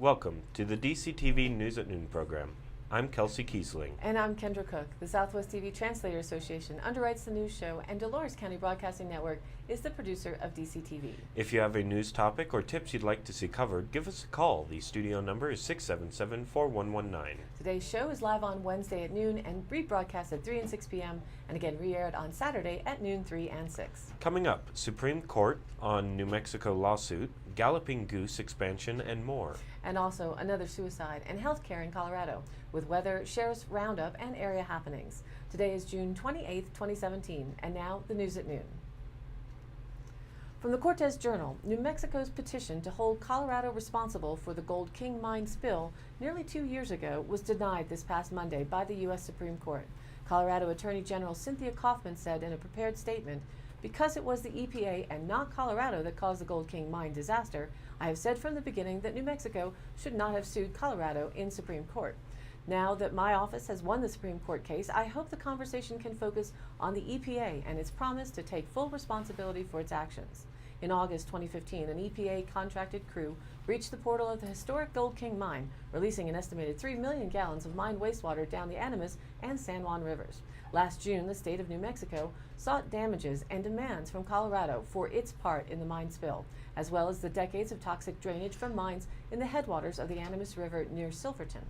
Welcome to the DCTV News at Noon program. I'm Kelsey Kiesling. And I'm Kendra Cook. The Southwest TV Translator Association underwrites the news show, and Dolores County Broadcasting Network is the producer of DCTV. If you have a news topic or tips you'd like to see covered, give us a call. The studio number is 677-4119. Today's show is live on Wednesday at noon and rebroadcast at 3 and 6 p.m. and again re-aired on Saturday at noon, 3 and 6. Coming up, Supreme Court on New Mexico lawsuit, Galloping Goose expansion, and more. And also another suicide and health care in Colorado with weather, sheriff's roundup, and area happenings. Today is June 28th, 2017, and now the news at noon. From the Cortez Journal, New Mexico's petition to hold Colorado responsible for the Gold King mine spill nearly 2 years ago was denied this past Monday by the U.S. Supreme Court. Colorado Attorney General Cynthia Coffman said in a prepared statement, "Because it was the EPA and not Colorado that caused the Gold King mine disaster, I have said from the beginning that New Mexico should not have sued Colorado in Supreme Court. Now that my office has won the Supreme Court case, I hope the conversation can focus on the EPA and its promise to take full responsibility for its actions." In August 2015, an EPA contracted crew reached the portal of the historic Gold King mine, releasing an estimated 3 million gallons of mined wastewater down the Animas and San Juan rivers. Last June, the state of New Mexico sought damages and demands from Colorado for its part in the mine spill, as well as the decades of toxic drainage from mines in the headwaters of the Animas River near Silverton.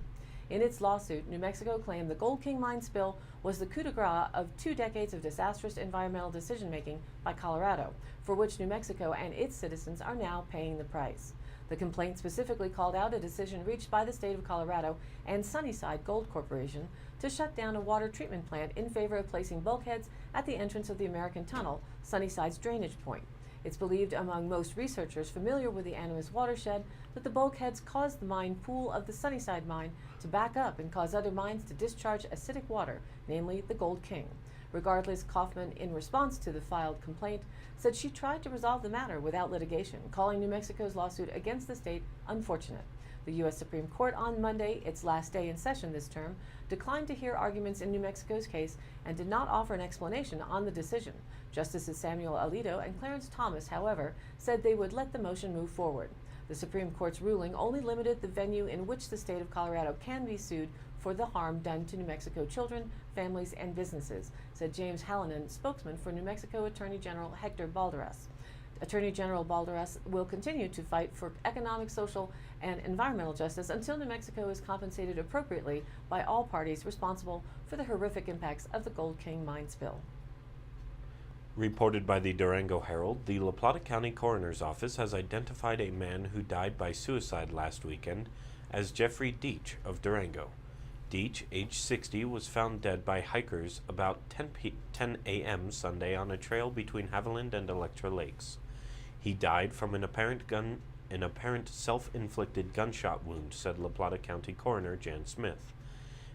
In its lawsuit, New Mexico claimed the Gold King mine spill was the coup de grace of 2 decades of disastrous environmental decision-making by Colorado, for which New Mexico and its citizens are now paying the price. The complaint specifically called out a decision reached by the state of Colorado and Sunnyside Gold Corporation to shut down a water treatment plant in favor of placing bulkheads at the entrance of the American Tunnel, Sunnyside's drainage point. It's believed among most researchers familiar with the Animas watershed that the bulkheads caused the mine pool of the Sunnyside mine to back up and cause other mines to discharge acidic water, namely the Gold King. Regardless, Coffman, in response to the filed complaint, said she tried to resolve the matter without litigation, calling New Mexico's lawsuit against the state unfortunate. The U.S. Supreme Court on Monday, its last day in session this term, declined to hear arguments in New Mexico's case and did not offer an explanation on the decision. Justices Samuel Alito and Clarence Thomas, however, said they would let the motion move forward. The Supreme Court's ruling only limited the venue in which the state of Colorado can be sued for the harm done to New Mexico children, families, and businesses, said James Hallinan, spokesman for New Mexico Attorney General Hector Balderas. Attorney General Balderas will continue to fight for economic, social, and environmental justice until New Mexico is compensated appropriately by all parties responsible for the horrific impacts of the Gold King mine spill. Reported by the Durango Herald, the La Plata County Coroner's Office has identified a man who died by suicide last weekend as Jeffrey Deach of Durango. Deach, age 60, was found dead by hikers about 10 a.m. Sunday on a trail between Haviland and Electra Lakes. He died from an apparent self-inflicted gunshot wound, said La Plata County Coroner Jan Smith.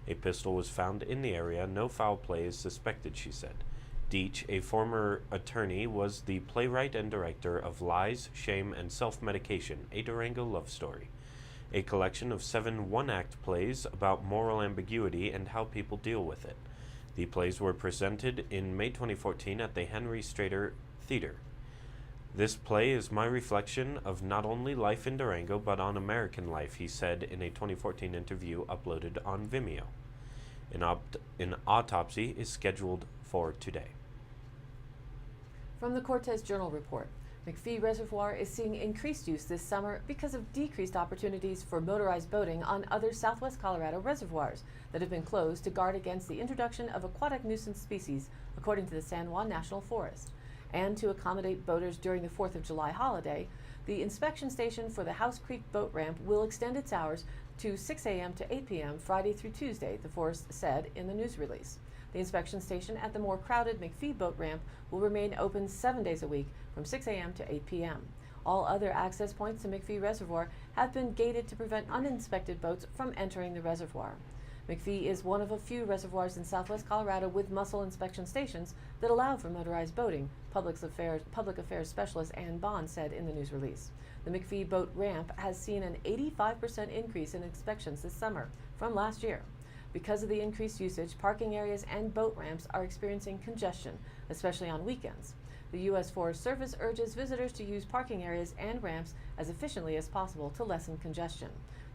A pistol was found in the area. No foul play is suspected, she said. Deach, a former attorney, was the playwright and director of Lies, Shame, and Self-Medication, a Durango love story, a collection of 7 one-act plays about moral ambiguity and how people deal with it. The plays were presented in May 2014 at the Henry Strader Theater. "This play is my reflection of not only life in Durango, but on American life," he said in a 2014 interview uploaded on Vimeo. An autopsy is scheduled for today. From the Cortez Journal report, McPhee Reservoir is seeing increased use this summer because of decreased opportunities for motorized boating on other southwest Colorado reservoirs that have been closed to guard against the introduction of aquatic nuisance species, according to the San Juan National Forest. And to accommodate boaters during the 4th of July holiday, the inspection station for the House Creek boat ramp will extend its hours to 6 a.m. to 8 p.m. Friday through Tuesday, the forest said in the news release. The inspection station at the more crowded McPhee boat ramp will remain open 7 days a week from 6 a.m. to 8 p.m. All other access points to McPhee Reservoir have been gated to prevent uninspected boats from entering the reservoir. McPhee is one of a few reservoirs in southwest Colorado with mussel inspection stations that allow for motorized boating, public affairs specialist Ann Bond said in the news release. The McPhee boat ramp has seen an 85% increase in inspections this summer from last year. Because of the increased usage, parking areas and boat ramps are experiencing congestion, especially on weekends. The U.S. Forest Service urges visitors to use parking areas and ramps as efficiently as possible to lessen congestion.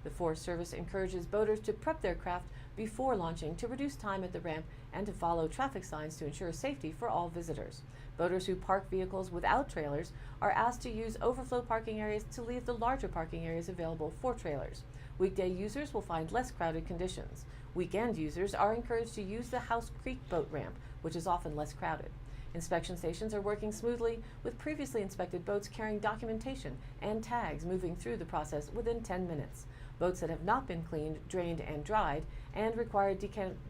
The Forest Service encourages boaters to prep their craft before launching to reduce time at the ramp and to follow traffic signs to ensure safety for all visitors. Boaters who park vehicles without trailers are asked to use overflow parking areas to leave the larger parking areas available for trailers. Weekday users will find less crowded conditions. Weekend users are encouraged to use the House Creek boat ramp, which is often less crowded. Inspection stations are working smoothly, with previously inspected boats carrying documentation and tags moving through the process within 10 minutes. Boats that have not been cleaned, drained, and dried and require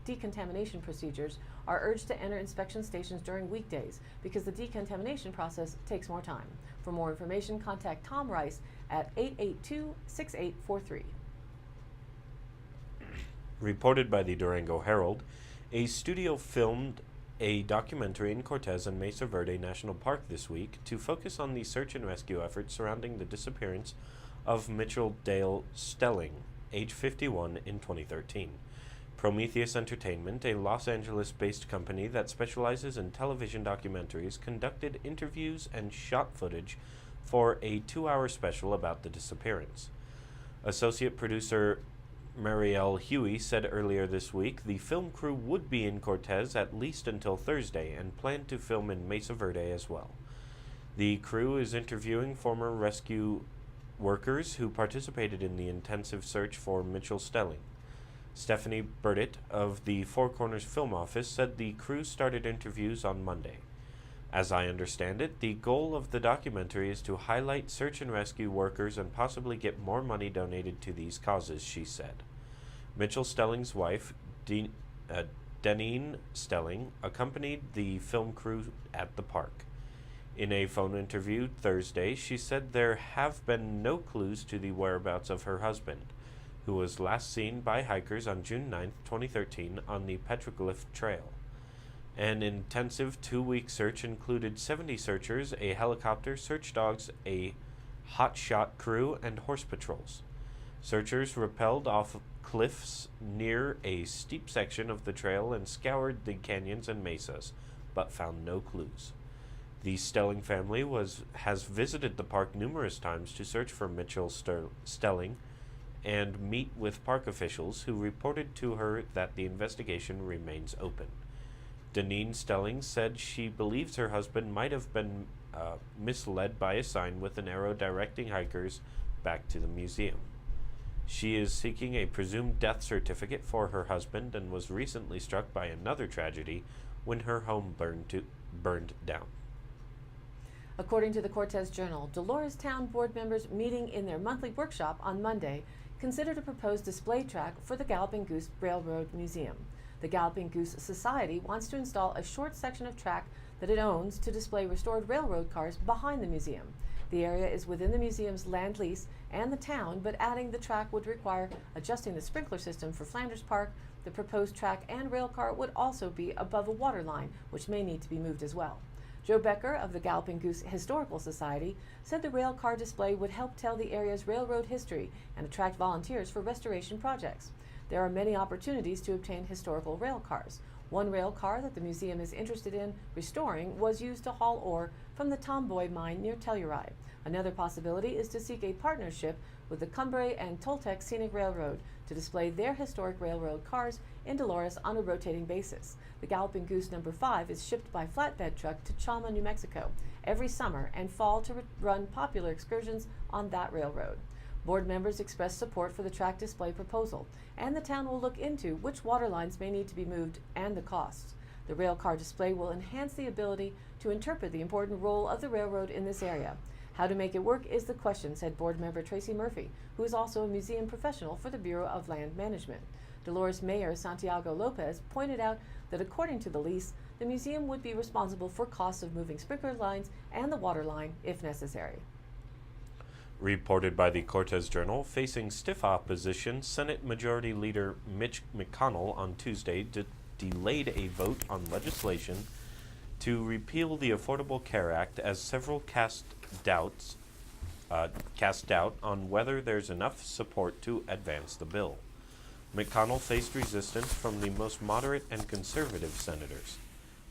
decontamination procedures are urged to enter inspection stations during weekdays because the decontamination process takes more time. For more information, contact Tom Rice at 882-6843. Reported by the Durango Herald, a studio filmed a documentary in Cortez and Mesa Verde National Park this week to focus on the search and rescue efforts surrounding the disappearance of Mitchell Dale Stelling, age 51, in 2013. Prometheus Entertainment, a Los Angeles-based company that specializes in television documentaries, conducted interviews and shot footage for a 2-hour special about the disappearance. Associate producer Marielle Huey said earlier this week the film crew would be in Cortez at least until Thursday and planned to film in Mesa Verde as well. The crew is interviewing former rescue workers who participated in the intensive search for Mitchell Stelling. Stephanie Burdett of the Four Corners Film Office said the crew started interviews on Monday. As I understand it, the goal of the documentary is to highlight search and rescue workers and possibly get more money donated to these causes, she said. Mitchell Stelling's wife, Deneen Stelling, accompanied the film crew at the park. In a phone interview Thursday, she said there have been no clues to the whereabouts of her husband, who was last seen by hikers on June 9, 2013 on the Petroglyph Trail. An intensive 2-week search included 70 searchers, a helicopter, search dogs, a hot shot crew, and horse patrols. Searchers rappelled off cliffs near a steep section of the trail and scoured the canyons and mesas, but found no clues. The Stelling family has visited the park numerous times to search for Mitchell Stelling and meet with park officials who reported to her that the investigation remains open. Deneen Stelling said she believes her husband might have been misled by a sign with an arrow directing hikers back to the museum. She is seeking a presumed death certificate for her husband and was recently struck by another tragedy when her home burned down. According to the Cortez Journal, Dolores Town board members meeting in their monthly workshop on Monday considered a proposed display track for the Galloping Goose Railroad Museum. The Galloping Goose Society wants to install a short section of track that it owns to display restored railroad cars behind the museum. The area is within the museum's land lease and the town, but adding the track would require adjusting the sprinkler system for Flanders Park. The proposed track and rail car would also be above a water line, which may need to be moved as well. Joe Becker of the Galloping Goose Historical Society said the rail car display would help tell the area's railroad history and attract volunteers for restoration projects. There are many opportunities to obtain historical rail cars. One rail car that the museum is interested in restoring was used to haul ore from the Tomboy mine near Telluride. Another possibility is to seek a partnership with the Cumbrae and Toltec Scenic Railroad to display their historic railroad cars in Dolores on a rotating basis. The Galloping Goose No. 5 is shipped by flatbed truck to Chalma, New Mexico every summer and fall to run popular excursions on that railroad. Board members expressed support for the track display proposal, and the town will look into which water lines may need to be moved and the costs. The rail car display will enhance the ability to interpret the important role of the railroad in this area. How to make it work is the question, said board member Tracy Murphy, who is also a museum professional for the Bureau of Land Management. Dolores Mayor Santiago Lopez pointed out that according to the lease, the museum would be responsible for costs of moving sprinkler lines and the water line if necessary. Reported by the Cortez Journal, facing stiff opposition, Senate Majority Leader Mitch McConnell on Tuesday delayed a vote on legislation to repeal the Affordable Care Act as several cast doubt on whether there's enough support to advance the bill. McConnell faced resistance from the most moderate and conservative senators.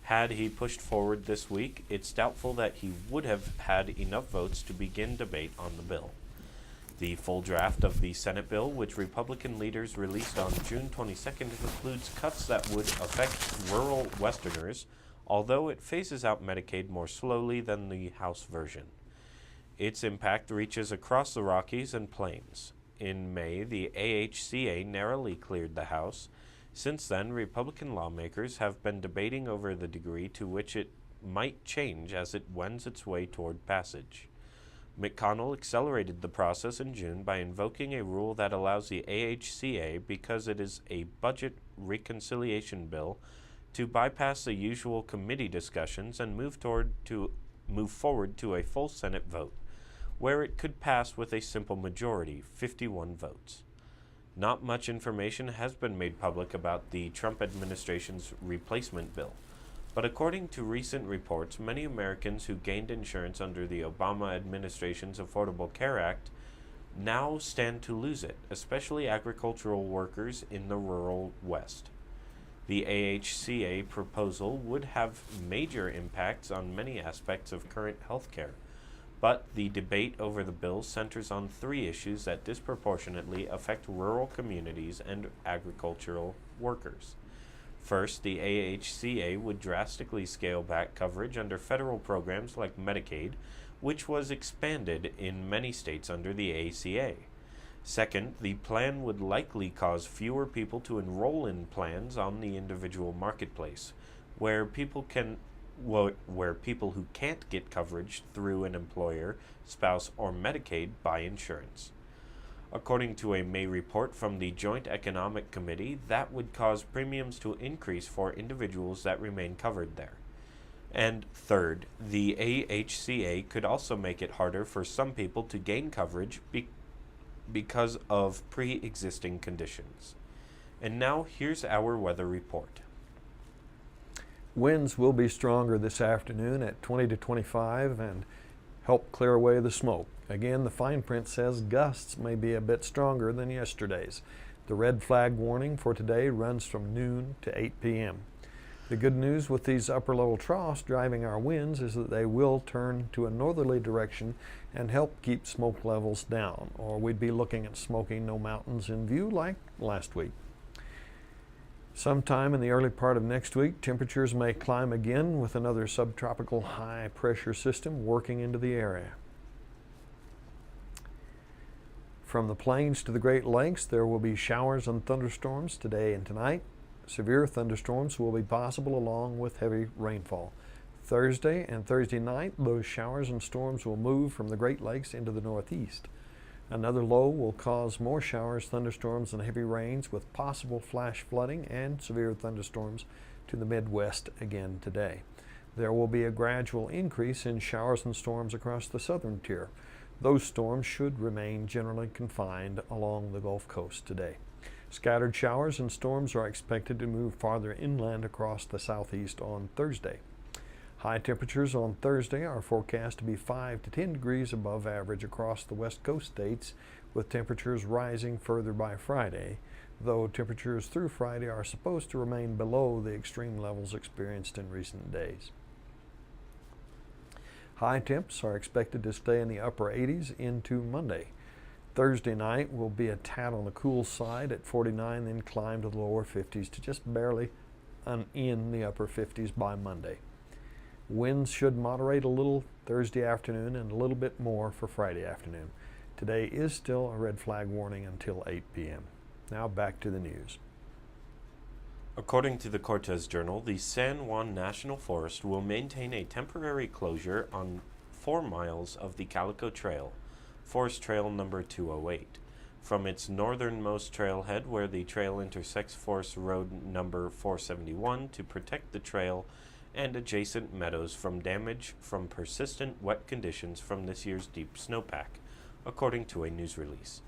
Had he pushed forward this week, it's doubtful that he would have had enough votes to begin debate on the bill. The full draft of the Senate bill, which Republican leaders released on June 22nd, includes cuts that would affect rural Westerners, although it phases out Medicaid more slowly than the House version. Its impact reaches across the Rockies and Plains. In May, the AHCA narrowly cleared the House. Since then, Republican lawmakers have been debating over the degree to which it might change as it wends its way toward passage. McConnell accelerated the process in June by invoking a rule that allows the AHCA, because it is a budget reconciliation bill, to bypass the usual committee discussions and move forward to a full Senate vote, where it could pass with a simple majority, 51 votes. Not much information has been made public about the Trump administration's replacement bill, but according to recent reports, many Americans who gained insurance under the Obama administration's Affordable Care Act now stand to lose it, especially agricultural workers in the rural West. The AHCA proposal would have major impacts on many aspects of current health care, but the debate over the bill centers on three issues that disproportionately affect rural communities and agricultural workers. First, the AHCA would drastically scale back coverage under federal programs like Medicaid, which was expanded in many states under the ACA. Second, the plan would likely cause fewer people to enroll in plans on the individual marketplace, where people who can't get coverage through an employer, spouse, or Medicaid buy insurance. According to a May report from the Joint Economic Committee, that would cause premiums to increase for individuals that remain covered there. And third, the AHCA could also make it harder for some people to gain coverage because of pre-existing conditions. And now here's our weather report. Winds will be stronger this afternoon at 20 to 25 and help clear away the smoke. Again, the fine print says gusts may be a bit stronger than yesterday's. The red flag warning for today runs from noon to 8 p.m. The good news with these upper level troughs driving our winds is that they will turn to a northerly direction and help keep smoke levels down, or we'd be looking at smoking no mountains in view like last week. Sometime in the early part of next week, temperatures may climb again with another subtropical high pressure system working into the area. From the plains to the Great Lakes, there will be showers and thunderstorms today and tonight. Severe thunderstorms will be possible along with heavy rainfall. Thursday and Thursday night, those showers and storms will move from the Great Lakes into the northeast. Another low will cause more showers, thunderstorms, and heavy rains with possible flash flooding and severe thunderstorms to the Midwest again today. There will be a gradual increase in showers and storms across the southern tier. Those storms should remain generally confined along the Gulf Coast today. Scattered showers and storms are expected to move farther inland across the southeast on Thursday. High temperatures on Thursday are forecast to be 5 to 10 degrees above average across the West Coast states, with temperatures rising further by Friday, though temperatures through Friday are supposed to remain below the extreme levels experienced in recent days. High temps are expected to stay in the upper 80s into Monday. Thursday night will be a tad on the cool side at 49, then climb to the lower 50s to just barely in the upper 50s by Monday. Winds should moderate a little Thursday afternoon and a little bit more for Friday afternoon. Today is still a red flag warning until 8 p.m. Now back to the news. According to the Cortez Journal, the San Juan National Forest will maintain a temporary closure on 4 miles of the Calico Trail, Forest Trail number 208, from its northernmost trailhead where the trail intersects Forest Road number 471 to protect the trail and adjacent meadows from damage from persistent wet conditions from this year's deep snowpack, according to a news release.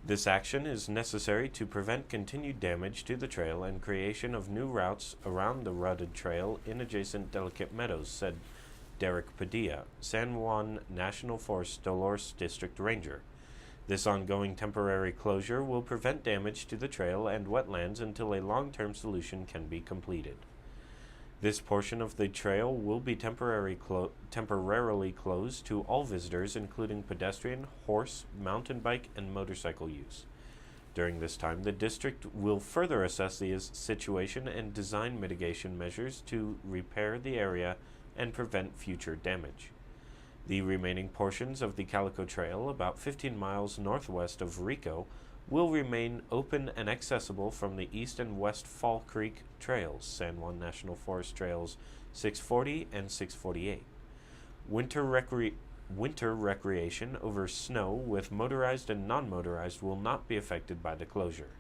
This action is necessary to prevent continued damage to the trail and creation of new routes around the rutted trail in adjacent delicate meadows, said Derek Padilla, San Juan National Forest Dolores District Ranger. This ongoing temporary closure will prevent damage to the trail and wetlands until a long-term solution can be completed. This portion of the trail will be temporarily closed to all visitors, including pedestrian, horse, mountain bike, and motorcycle use. During this time, the district will further assess the situation and design mitigation measures to repair the area and prevent future damage. The remaining portions of the Calico Trail, about 15 miles northwest of Rico, will remain open and accessible from the east and west Fall Creek trails, San Juan National Forest Trails 640 and 648. Winter recreation over snow with motorized and non-motorized will not be affected by the closure.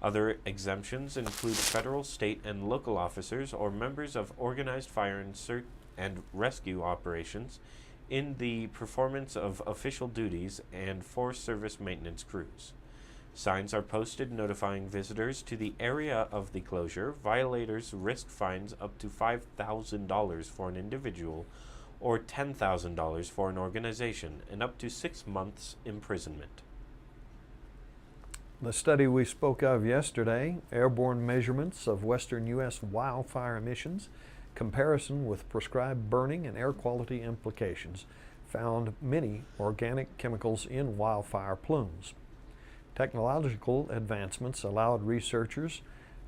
Other exemptions include federal, state, and local officers or members of organized fire and rescue operations in the performance of official duties and Forest Service maintenance crews. Signs are posted notifying visitors to the area of the closure. Violators risk fines up to $5,000 for an individual or $10,000 for an organization and up to 6 months imprisonment. The study we spoke of yesterday, Airborne Measurements of Western U.S. Wildfire Emissions, Comparison with Prescribed Burning and Air Quality Implications, found many organic chemicals in wildfire plumes. Technological advancements allowed researchers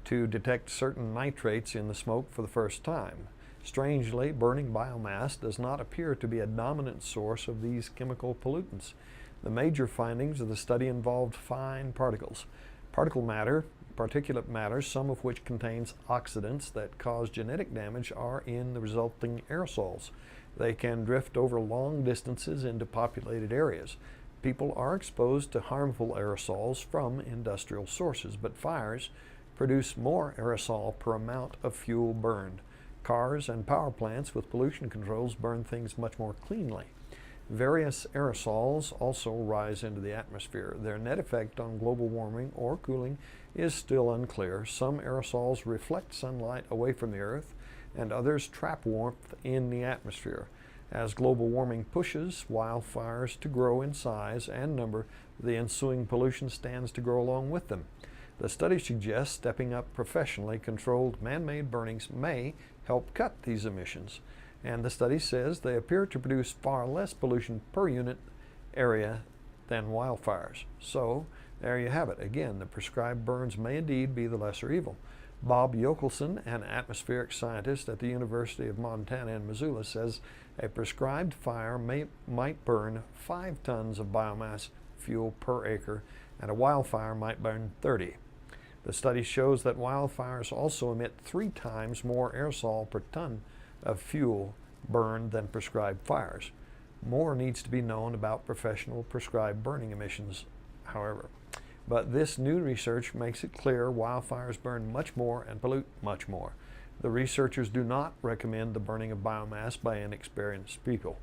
to detect certain nitrates in the smoke for the first time. Strangely, burning biomass does not appear to be a dominant source of these chemical pollutants. The major findings of the study involved fine particles. Particulate matter, some of which contains oxidants that cause genetic damage, are in the resulting aerosols. They can drift over long distances into populated areas. People are exposed to harmful aerosols from industrial sources, but fires produce more aerosol per amount of fuel burned. Cars and power plants with pollution controls burn things much more cleanly. Various aerosols also rise into the atmosphere. Their net effect on global warming or cooling is still unclear. Some aerosols reflect sunlight away from the Earth, and others trap warmth in the atmosphere. As global warming pushes wildfires to grow in size and number, the ensuing pollution stands to grow along with them. The study suggests stepping up professionally controlled man-made burnings may help cut these emissions, and the study says they appear to produce far less pollution per unit area than wildfires. So there you have it. Again, the prescribed burns may indeed be the lesser evil. Bob Yokelson, an atmospheric scientist at the University of Montana in Missoula, says a prescribed fire might burn 5 tons of biomass fuel per acre, and a wildfire might burn 30. The study shows that wildfires also emit 3 times more aerosol per ton of fuel burned than prescribed fires. More needs to be known about professional prescribed burning emissions, however. But this new research makes it clear wildfires burn much more and pollute much more. The researchers do not recommend the burning of biomass by inexperienced people.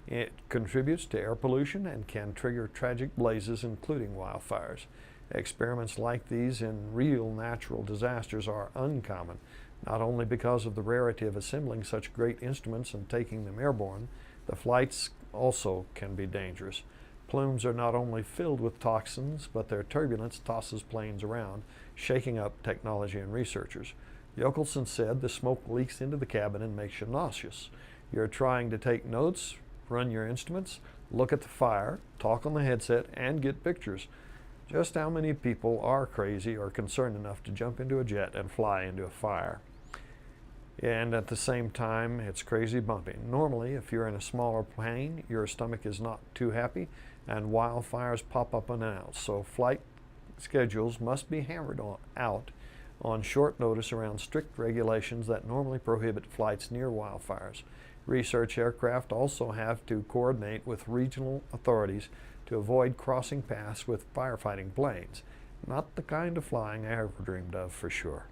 It contributes to air pollution and can trigger tragic blazes, including wildfires. Experiments like these in real natural disasters are uncommon, not only because of the rarity of assembling such great instruments and taking them airborne. The flights also can be dangerous. Plumes are not only filled with toxins, but their turbulence tosses planes around, shaking up technology and researchers. Yokelson said the smoke leaks into the cabin and makes you nauseous. You're trying to take notes, run your instruments, look at the fire, talk on the headset, and get pictures. Just how many people are crazy or concerned enough to jump into a jet and fly into a fire? And at the same time, it's crazy bumping. Normally, if you're in a smaller plane, your stomach is not too happy, and wildfires pop up unannounced. So flight schedules must be hammered out on short notice around strict regulations that normally prohibit flights near wildfires. Research aircraft also have to coordinate with regional authorities to avoid crossing paths with firefighting planes. Not the kind of flying I ever dreamed of, for sure.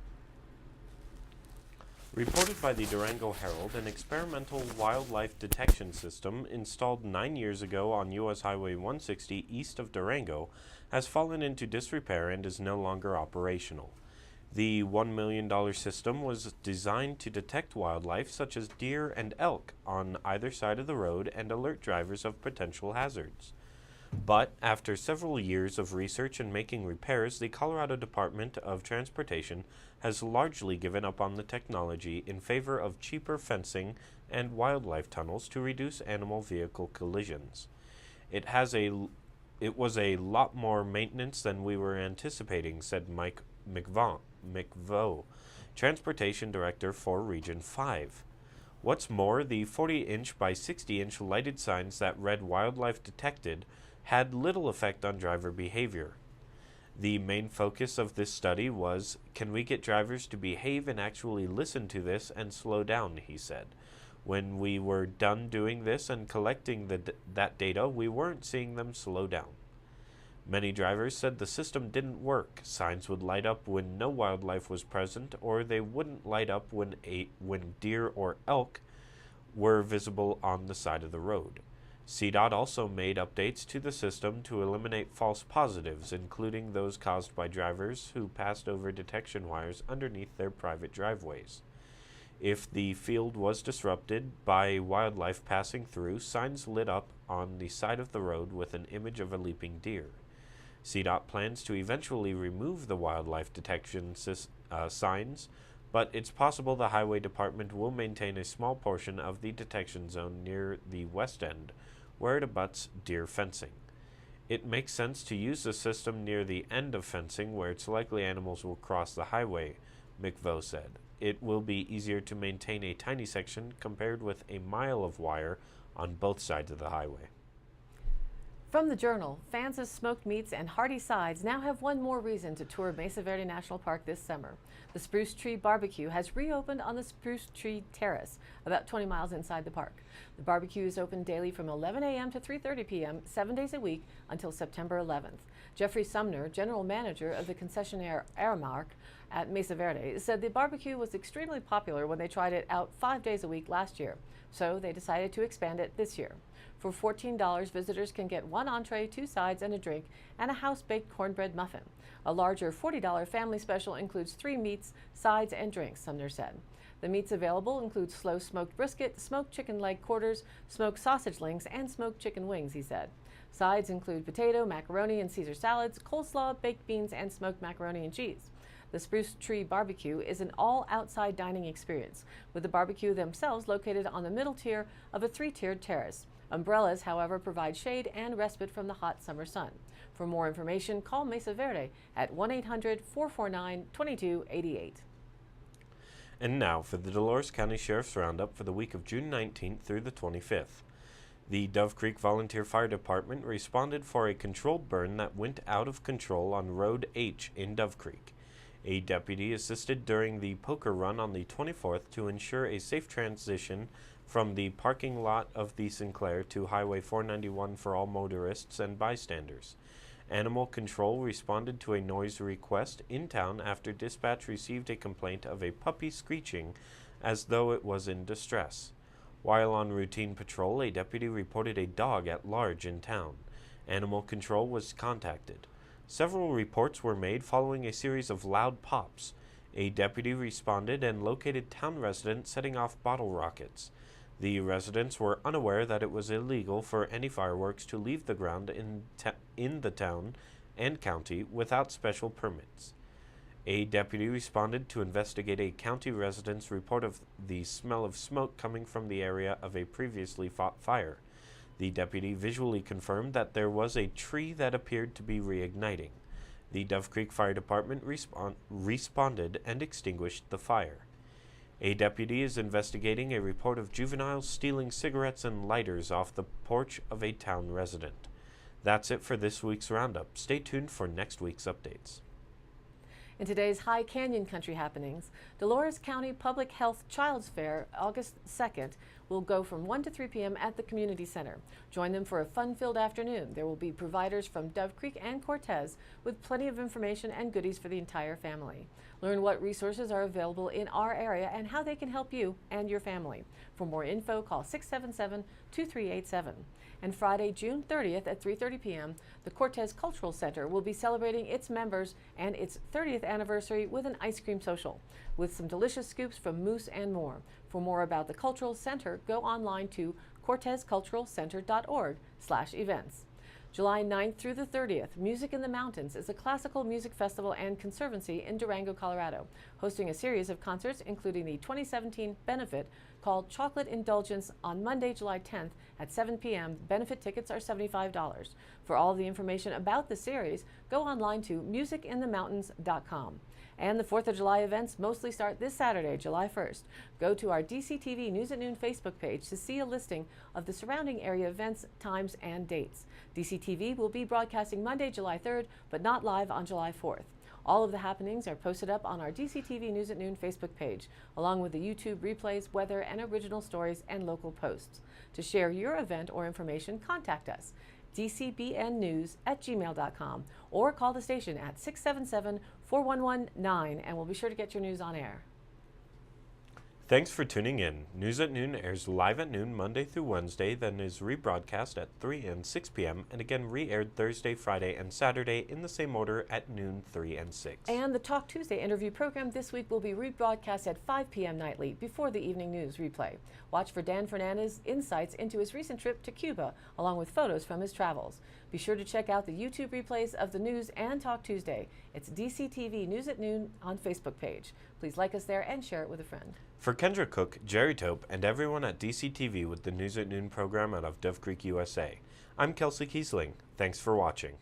Reported by the Durango Herald, an experimental wildlife detection system installed 9 years ago on U.S. Highway 160 east of Durango has fallen into disrepair and is no longer operational. The $1 million system was designed to detect wildlife such as deer and elk on either side of the road and alert drivers of potential hazards. But after several years of research and making repairs, the Colorado Department of Transportation has largely given up on the technology in favor of cheaper fencing and wildlife tunnels to reduce animal vehicle collisions. It was a lot more maintenance than we were anticipating, said Mike McVoe, Transportation Director for Region 5. What's more, the 40-inch by 60-inch lighted signs that read wildlife detected had little effect on driver behavior. The main focus of this study was, can we get drivers to behave and actually listen to this and slow down, he said. When we were done doing this and collecting that data, we weren't seeing them slow down. Many drivers said the system didn't work. Signs would light up when no wildlife was present, or they wouldn't light up when deer or elk were visible on the side of the road. CDOT also made updates to the system to eliminate false positives, including those caused by drivers who passed over detection wires underneath their private driveways. If the field was disrupted by wildlife passing through, signs lit up on the side of the road with an image of a leaping deer. CDOT plans to eventually remove the wildlife detection signs, but it's possible the Highway Department will maintain a small portion of the detection zone near the west end, where it abuts deer fencing. It makes sense to use the system near the end of fencing where it's likely animals will cross the highway, McVoe said. It will be easier to maintain a tiny section compared with a mile of wire on both sides of the highway. From the Journal, fans of smoked meats and hearty sides now have one more reason to tour Mesa Verde National Park this summer. The Spruce Tree Barbecue has reopened on the Spruce Tree Terrace, about 20 miles inside the park. The barbecue is open daily from 11 a.m. to 3:30 p.m., 7 days a week until September 11th. Jeffrey Sumner, general manager of the concessionaire Aramark at Mesa Verde, said the barbecue was extremely popular when they tried it out 5 days a week last year, so they decided to expand it this year. For $14, visitors can get one entree, 2 sides, and a drink, and a house-baked cornbread muffin. A larger $40 family special includes 3 meats, sides, and drinks, Sumner said. The meats available include slow smoked brisket, smoked chicken leg quarters, smoked sausage links, and smoked chicken wings, he said. Sides include potato, macaroni, and Caesar salads, coleslaw, baked beans, and smoked macaroni and cheese. The Spruce Tree Barbecue is an all-outside dining experience, with the barbecue themselves located on the middle tier of a 3-tiered terrace. Umbrellas, however, provide shade and respite from the hot summer sun. For more information, call Mesa Verde at 1-800-449-2288. And now for the Dolores County Sheriff's Roundup for the week of June 19th through the 25th. The Dove Creek Volunteer Fire Department responded for a controlled burn that went out of control on Road H in Dove Creek. A deputy assisted during the poker run on the 24th to ensure a safe transition from the parking lot of the Sinclair to Highway 491 for all motorists and bystanders. Animal Control responded to a noise request in town after dispatch received a complaint of a puppy screeching as though it was in distress. While on routine patrol, a deputy reported a dog at large in town. Animal Control was contacted. Several reports were made following a series of loud pops. A deputy responded and located town residents setting off bottle rockets. The residents were unaware that it was illegal for any fireworks to leave the ground in the town and county without special permits. A deputy responded to investigate a county resident's report of the smell of smoke coming from the area of a previously fought fire. The deputy visually confirmed that there was a tree that appeared to be reigniting. The Dove Creek Fire Department responded and extinguished the fire. A deputy is investigating a report of juveniles stealing cigarettes and lighters off the porch of a town resident. That's it for this week's Roundup. Stay tuned for next week's updates. In today's High Canyon Country happenings, Dolores County Public Health Child's Fair, August 2nd, will go from 1 to 3 p.m. at the Community Center. Join them for a fun-filled afternoon. There will be providers from Dove Creek and Cortez with plenty of information and goodies for the entire family. Learn what resources are available in our area and how they can help you and your family. For more info, call 677-2387. And Friday, June 30th at 3:30 p.m., the Cortez Cultural Center will be celebrating its members and its 30th anniversary with an ice cream social, with some delicious scoops from Moose and more. For more about the Cultural Center, go online to cortezculturalcenter.org/events. July 9th through the 30th, Music in the Mountains is a classical music festival and conservancy in Durango, Colorado, hosting a series of concerts including the 2017 benefit called Chocolate Indulgence on Monday, July 10th at 7 p.m. Benefit tickets are $75. For all the information about the series, go online to musicinthemountains.com. And the 4th of July events mostly start this Saturday, July 1st. Go to our DCTV News at Noon Facebook page to see a listing of the surrounding area events, times, and dates. DCTV will be broadcasting Monday, July 3rd, but not live on July 4th. All of the happenings are posted up on our DCTV News at Noon Facebook page, along with the YouTube replays, weather, and original stories and local posts. To share your event or information, contact us. dcbnnews@gmail.com or call the station at 677-4119 and we'll be sure to get your news on air. Thanks for tuning in. News at Noon airs live at noon Monday through Wednesday, then is rebroadcast at 3 and 6 p.m. and again re-aired Thursday, Friday, and Saturday in the same order at noon, 3, and 6. And the Talk Tuesday interview program this week will be rebroadcast at 5 p.m. nightly before the evening news replay. Watch for Dan Fernandez's insights into his recent trip to Cuba, along with photos from his travels. Be sure to check out the YouTube replays of the news and Talk Tuesday. It's DCTV News at Noon on Facebook page. Please like us there and share it with a friend. For Kendra Cook, Jerry Tope, and everyone at DCTV with the News at Noon program out of Dove Creek, USA, I'm Kelsey Kiesling. Thanks for watching.